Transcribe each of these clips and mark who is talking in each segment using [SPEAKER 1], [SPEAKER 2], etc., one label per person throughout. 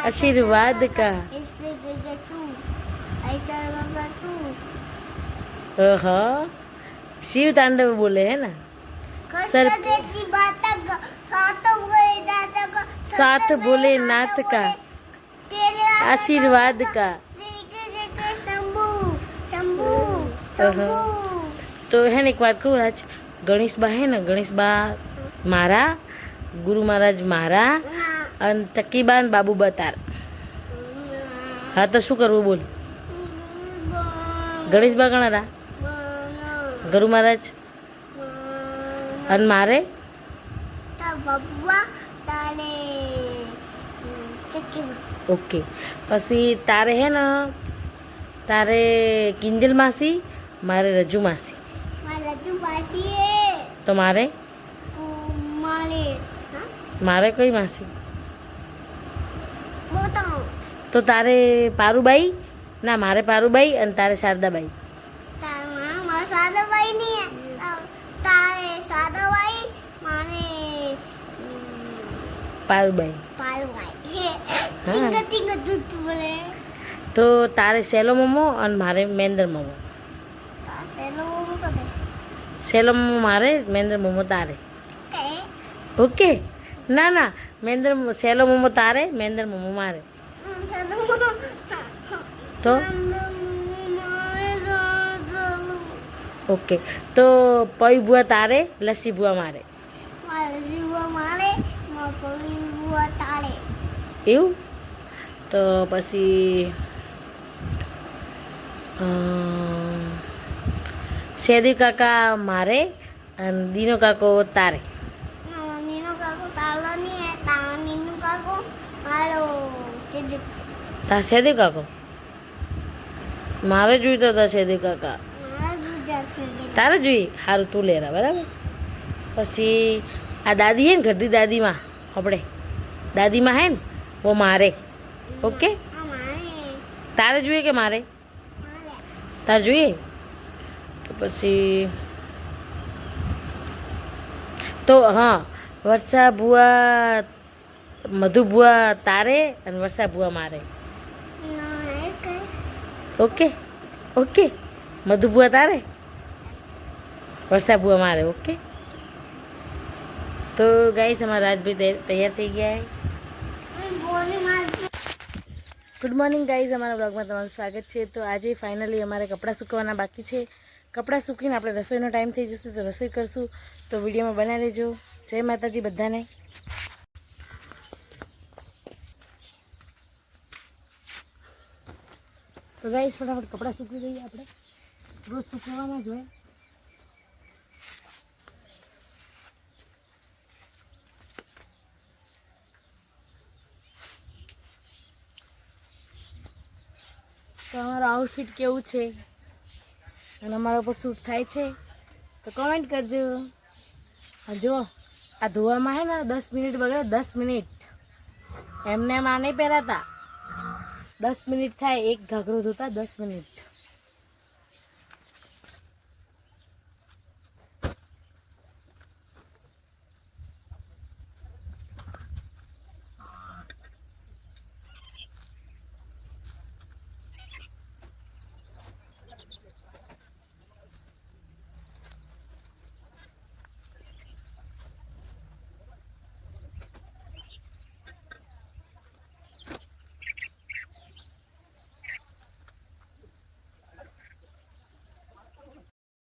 [SPEAKER 1] आशीर्वाद का। हाँ, शिव तांडव बोले है ना। सर साथ बोले नाथ का आशीर्वाद का। तो है ने एक बात कहूँ राज, गणेश बा है ना, गणेश बा मारा, गुरु महाराज मारा और चक्कीबा ने बाबू बतार। हाँ तो शू करवू बोल। गणेश बा गणा रा, गुरु महाराज और मारे ओके। पसी तारे है ना, तारे किंजल मासी, मारे रजू मासी। तो मारे मारे कई मासी। तो तारे पारूबाई ना, मारे पारूबाई और तारे शारदाबाई।
[SPEAKER 2] शारदाबाई नहीं है, तारे शारदाबाई माने
[SPEAKER 1] पारूबाई।
[SPEAKER 2] हाँ। बोले
[SPEAKER 1] तो तारे सेलो मोमो और मारे महेंद्र मोमो। सेलो मोमो मारे, महेंद्र मोमो तारे। ओके ना ना, महेंद्र सेलो मोमो तारे, महेंद्र मोमो मारे। तो ओके, तो पई बुआ तारे, लस्सी बुआ मारे। એવું તો પછી સેદી કાકા મારે અને દીનો કાકો તારે। તાર સેદી કાકો મારે જોઈતો હતા, સેદી કાકા તારે જોઈએ। સારું તું લેરા બરાબર। પછી આ દાદી હે ને, ઘરડી દાદીમાં આપણે દાદીમાં હે ને, वो मारे। ओके, तारे जुए के मारे, तारे जुए तो पसी तो हाँ, वर्षा बुआ मधु बुआ तारे और वर्षा बुआ मारे। ओके ओके, मधु बुआ तारे, वर्षा बुआ मारे। ओके, तो गाइस हमारा आज भी तैयार થઈ ગયા है। गुड मॉर्निंग गाइज, अमरा ब्लॉग में तमारू स्वागत है। तो आज फाइनली अमारे कपड़ा सूकवाना बाकी है। कपड़ा सूकीने आपणे रसोईनो टाइम थई जशे तो रसोई करशुं, तो विडियो में बना लेजो। जय माताजी बधाने। तो गाइज फटाफट कपड़ा सूकी दईए, आपणे रोज सूकवाना ज होय। तो हमारा आउटफिट केवू छे अने अमारा पर सूट थाय छे तो कमेंट करजो। जो आ धोवामां है ना 10 मिनिट बगड़े, 10 मिनिट एमने मां नहीं पहराता। 10 मिनिट थाय एक घाघरो धोता, 10 मिनिट।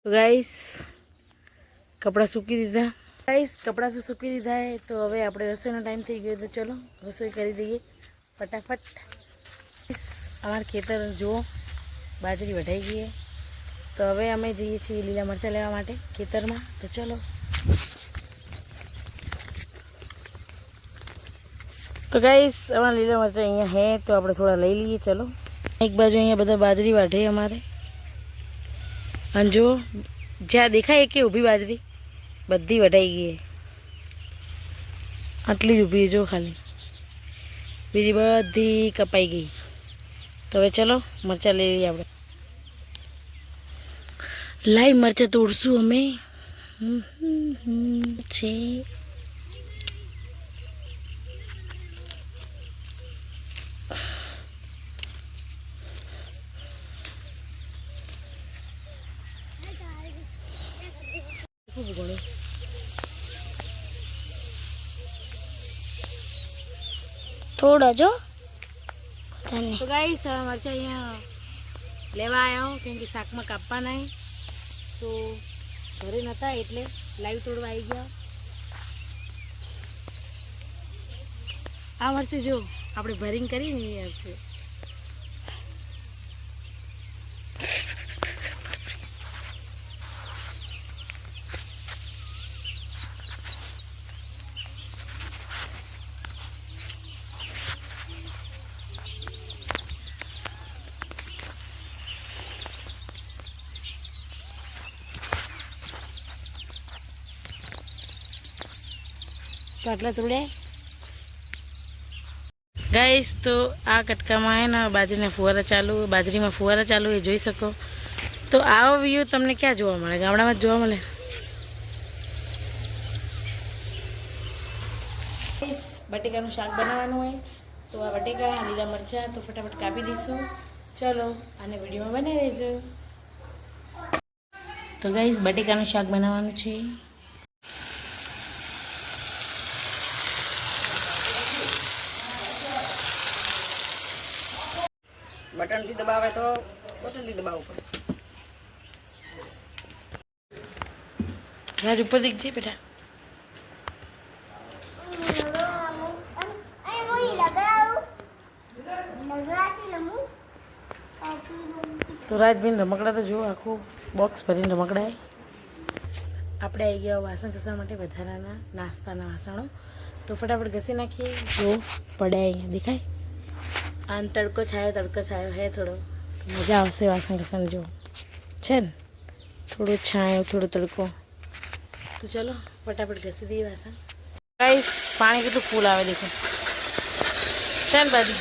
[SPEAKER 1] गाइस कपड़ा सूकी दीधा। गाइस कपड़ा तो सूकी दीधा है। तो हवे आपणे रसोईनो टाइम थई गयो, तो चलो रसोई करी दईए फटाफट। अमार खेतर जुओ बाजरी वढाई गई है। तो हवे अमे जईए छीए लीला मरचा लेवा माटे खेतरमां। तो चलो। तो गाइस अमारा लीला मरचा अहींया है, तो आपणे थोड़ा लई लीए। चलो, एक बाजू अहींया बधा बाजरी वाढे अमारे। અને જો જ્યાં દેખાય કે ઊભી બાજરી બધી વઢાઈ ગઈ है। આટલી જ ઊભી જો ખાલી, બીજી બધી કપાઈ ગઈ। તો હવે ચલો મરચાં લઈ લઈએ આપણે। લાઈવ મરચાં તોડશું અમે। છે
[SPEAKER 2] થોડા જો
[SPEAKER 1] તો ગાઈસ મરચા અહીંયા લેવા આવ્યો કેમ કે શાકમાં કાપવા નહીં તો ઘરે નહોતા એટલે લાઈવ તોડવા આવી ગયા. આ મરચું જો આપણે ભરીને કરીને યાર છે. તો આટલા તોડે ગાઈસ. તો આ કટકામાં હે ને બાજરીમાં ફુવારા ચાલુ એ જોઈ શકો. તો આવો વ્યૂ તમને ક્યાં જોવા મળે? ગામડામાં જ જોવા મળે. બટેકાનું શાક બનાવવાનું હોય તો આ બટેકા લીલા મરચાં તો ફટાફટ કાપી દઈશું. ચલો આને વિડીયોમાં બનાવી દેજો. તો ગાઈસ બટેકાનું શાક બનાવવાનું છે.
[SPEAKER 3] બટનથી દબાવે તો બટનથી દબાવવું પડે.
[SPEAKER 1] રાજ ઉપર દીખ છે બેટા. તો રાજબેન રમકડા તો જુઓ, આખું બોક્સ ભરીને રમકડા. આપણે આવી ગયા વાસણ ઘસવા માટે વધારાના નાસ્તાના વાસણો. તો ફટાફટ ઘસી નાખીએ. જો પડે અહીંયા દેખાય. અને તડકો છાયો હે થોડો તો મજા આવશે વાસણ ઘસવાની. જો છે ને થોડો છાયો થોડો તડકો. તો ચલો ફટાફટ ઘસી દઈએ વાસણ. ગાઈસ પાણી કેટલું ફૂલ આવે દેખો છે ને બાજુ.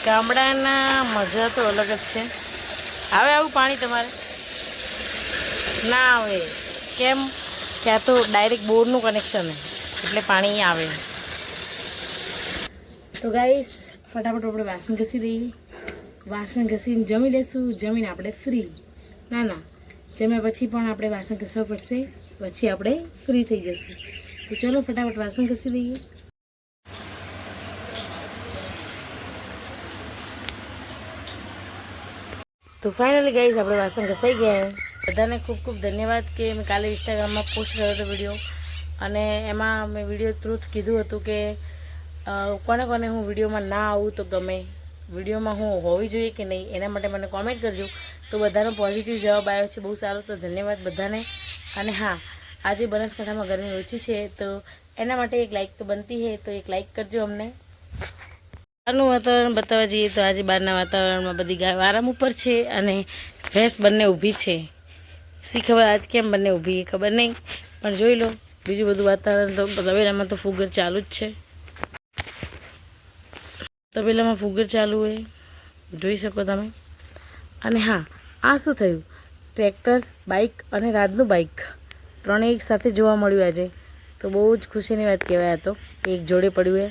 [SPEAKER 1] ગામડાના મજા તો અલગ જ છે. આવે આવું પાણી તમારે? ના આવે. કેમ? ત્યાં તો ડાયરેક્ટ બોરનું કનેક્શન હે એટલે પાણી આવે. તો ગાઈસ ફટાફટ આપણે વાસણ ઘસી દઈએ. વાસણ ઘસીને જમી લઈશું. જમીને આપણે ફ્રી. ના જમ્યા પછી પણ આપણે વાસણ ઘસવા પડશે. પછી આપણે ફ્રી થઈ જશું. તો ચલો ફટાફટ વાસણ ઘસી દઈએ. તો ફાઇનલી ગાઈસ આપણે વાસણ ઘસાઈ ગયા. બધાને ખૂબ ખૂબ ધન્યવાદ કે મેં કાલે ઇન્સ્ટાગ્રામમાં પોસ્ટ કર્યો હતો વિડીયો. અને એમાં મેં વિડીયો થ્રુ કીધું હતું કે કોને કોને હું વિડીયોમાં ના આવું તો ગમે, વિડીયોમાં હું હોવી જોઈએ કે નહીં, એના માટે મને કોમેન્ટ કરજો. તો બધાનો પોઝિટિવ જવાબ આવ્યો છે, બહુ સારો. તો ધન્યવાદ બધાને. અને હા, આજે બનાસકાંઠામાં ગરમી ઓછી છે તો એના માટે એક લાઇક તો બનતી છે, તો એક લાઇક કરજો અમને. બહારનું વાતાવરણ બતાવવા જઈએ તો આજે બહારના વાતાવરણમાં બધી ગાયો આરામ ઉપર છે અને ભેંસ બંને ઊભી છે. શી ખબર આજ કેમ બંને ઊભી ખબર નહીં, પણ જોઈ લો. બીજું બધું વાતાવરણ તો તબેલામાં તો ફુગર ચાલુ જ છે. તબેલામાં ફુગર ચાલુ હોય જોઈ શકો તમે. અને હા, આ શું થયું? ટ્રેક્ટર, બાઇક અને રાજનું બાઇક ત્રણેય એક સાથે જોવા મળ્યું આજે. તો બહુ જ ખુશીની વાત કહેવાય. તો એક જોડે પડ્યું એ.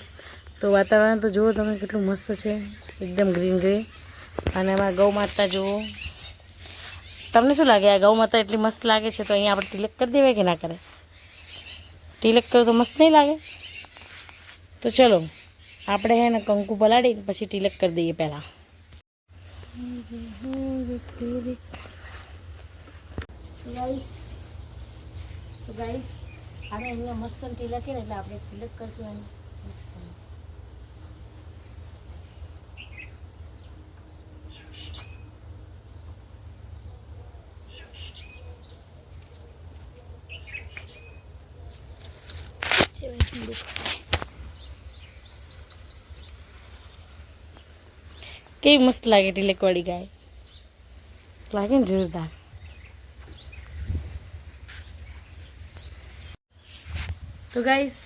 [SPEAKER 1] તો વાતાવરણ તો જુઓ તમે કેટલું મસ્ત છે, એકદમ ગ્રીન ગ્રીન. અને એમાં ગૌ માતા જુઓ. તમને શું લાગે? આ ગૌ માતા એટલી મસ્ત લાગે છે તો અહીંયા આપણે તિલક કરી દેવાય કે ના કરે? તિલક કરો તો મસ્ત નહીં લાગે? તો ચલો આપણે હે ને કંકુ પલાળીને પછી તિલક કરી દઈએ પહેલાં. તો ગાઈસ આને અહીંયા મસ્ત તિલક છે ને એટલે આપણે તિલક કરશું એમ મસ્ત. કેવી મસ્ત લાગે તિલકવાળી ગાય, લાગે ને જોરદાર. તો ગાઈસ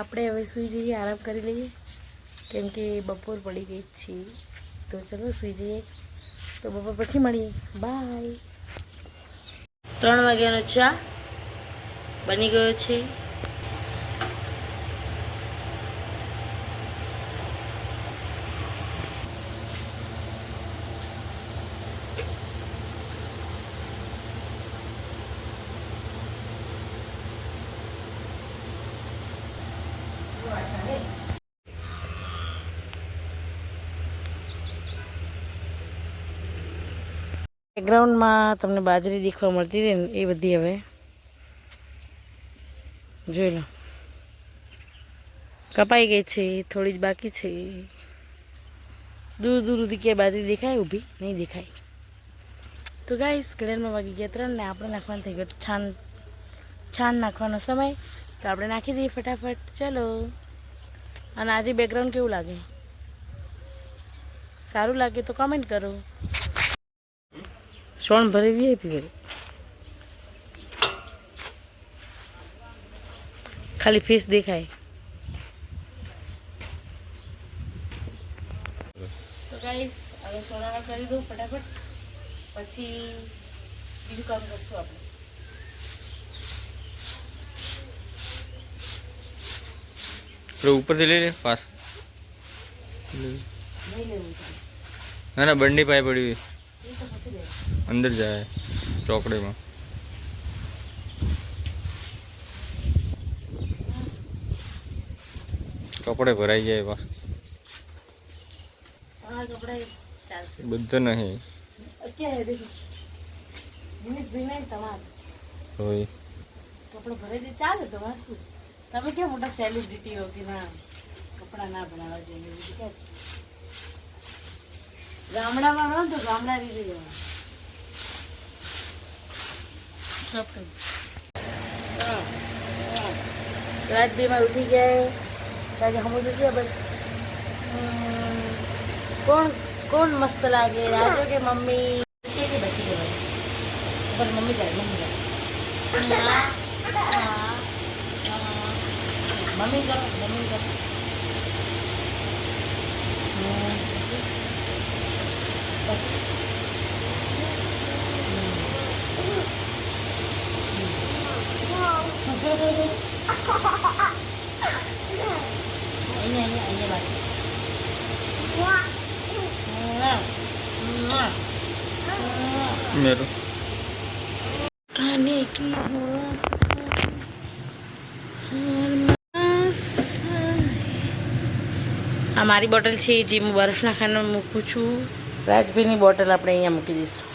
[SPEAKER 1] આપણે હવે સૂઈ જઈએ, આરામ કરી લઈએ કેમ કે બપોર પડી ગઈ છે. તો ચલો સૂઈ જઈએ. તો બપોર પછી મળીએ. બાય. 3 વાગ્યાનો ચા બની ગયો છે. બેકગ્રાઉન્ડમાં તમને બાજરી દેખવા મળતી હતી ને એ બધી હવે જોઈ લો કપાઈ ગઈ છે, થોડી જ બાકી છે. દૂર દૂર સુધી ક્યાંય બાજરી દેખાય ઊભી નહીં દેખાય. તો ગાઈસ ઘડિયાળમાં વાગી ગયા 3 ને આપણે નાખવાનું થઈ ગયો છાન નાખવાનો સમય. તો આપણે નાખી દઈએ ફટાફટ. ચલો. અને આજે બેકગ્રાઉન્ડ કેવું લાગે? સારું લાગે તો કમેન્ટ કરો. સોણ ભરી વીઆઈપી ભરી ખાલી ફેસ દેખાય. તો ગાઈસ હવે સોનાના કરી દઉં ફટાફટ, પછી બીજું કામ કરશું આપણે.
[SPEAKER 4] ઉપરથી લઈ લે પાસ.
[SPEAKER 1] નહીં લેવું
[SPEAKER 4] ના ના બંડી પાઈ પડી
[SPEAKER 1] એ તો પછી લે.
[SPEAKER 4] અંદર જાય ચોકડીમાં. કપડે ભરાઈ જાય પાસ.
[SPEAKER 1] હા કપડા ચાલશે.
[SPEAKER 4] બધું નહીં
[SPEAKER 1] ક્યાં હે દેખો દિનેશભાઈ નહીં તમારે
[SPEAKER 4] હોય.
[SPEAKER 1] કપડાં ભરાઈ દે ચાલે. તમારે શું, તમે કેમ મોટા સેલિબ્રિટી હો કે ના કપડાં ના બનાવવા જોઈએ? બીજું ક્યાં ગામડામાં રહો ને તો ગામડા રીતે જવાનું. રાત બેમાં ઉઠી જાય તાજે સમજવું છે બસ. કોણ કોણ મસ્ત લાગે, રાજો કે મમ્મી? કે બચી ગયો બસ મમ્મી જાય મમ્મી જાય મમ્મી કરો મમ્મી કરો. અહીંયા
[SPEAKER 4] મેરું
[SPEAKER 1] आने की આ મારી બોટલ છે જે હું બરફના ખાનામાં મૂકું છું. રાજભાઈની બોટલ આપણે અહીંયા મૂકી દઈશું,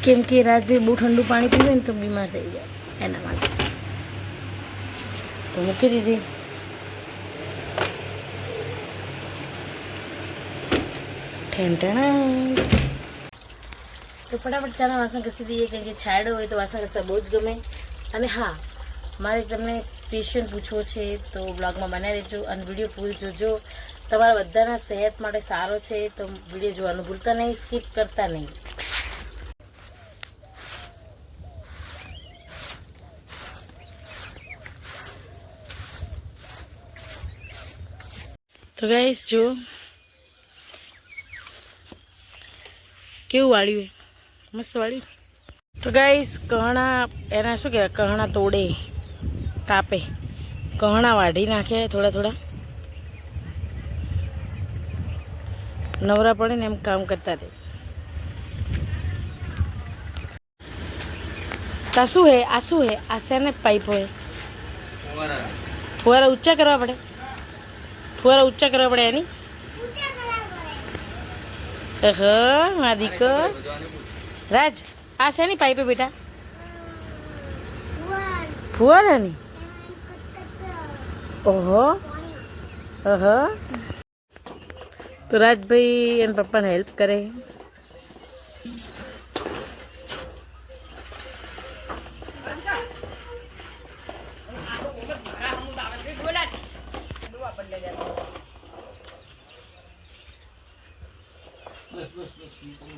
[SPEAKER 1] કેમ કે રાજભાઈ બહુ ઠંડુ પાણી પીવે ને તો બીમાર થઈ જાય એના માટે. તો મૂકી દીધી. તો ફટાફટ ચાના વાસણ ઘસી દઈએ, કેમ કે છાંયડો હોય તો વાસણ ઘસવા બહુ જ ગમે. અને હા, મારે તમને ક્વેશ્ચન પૂછવો છે તો બ્લોગમાં બનાવી દેજો અને વિડીયો પૂરી જોજો. તમારા બધાના સેહત માટે સારો છે તો વિડીયો જોવાનું ભૂલતા નહીં, સ્કીપ કરતા નહીં. તો ગાઈસ જો કેવું વાળ્યું, મસ્ત વાળ્યું. તો ગાઈસ કહણા એના શું કહેવાય, કહણા તોડે કાપે, કહણા વાઢી નાખે થોડા થોડા. નવરા પડે ને એમ કામ કરતા રહે. તા શું હે આ શું હે આ શેને પાઇપ હોય? ફુવારા ઊંચા કરવા પડે, ફુવારા ઊંચા કરવા પડે એની. હા દીકો રાજ આ છે ની પાઇપે બેટા ફુવારાની. ઓહો ઓહો. તો રાજભાઈ એના પપ્પાને હેલ્પ કરે.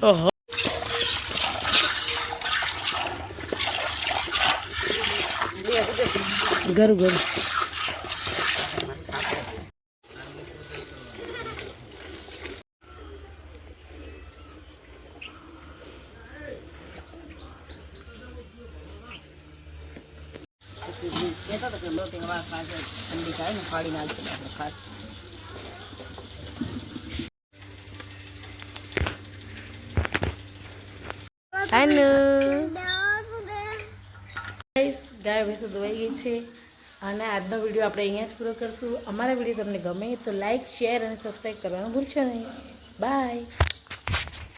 [SPEAKER 1] ઓહો ગરું ગરું.
[SPEAKER 3] ઠંડી થાય ને ફાડી નાખશે આપણે ખાસ.
[SPEAKER 1] હેલો ગાઈસ, ગાય ભેંસો ધોવાઈ ગઈ છે અને આજનો વિડીયો આપણે અહીંયા જ પૂરો કરશું. અમારા વિડીયો તમને ગમે તો લાઇક, શેર અને સબસ્ક્રાઈબ કરવાનું ભૂલશો નહીં. બાય.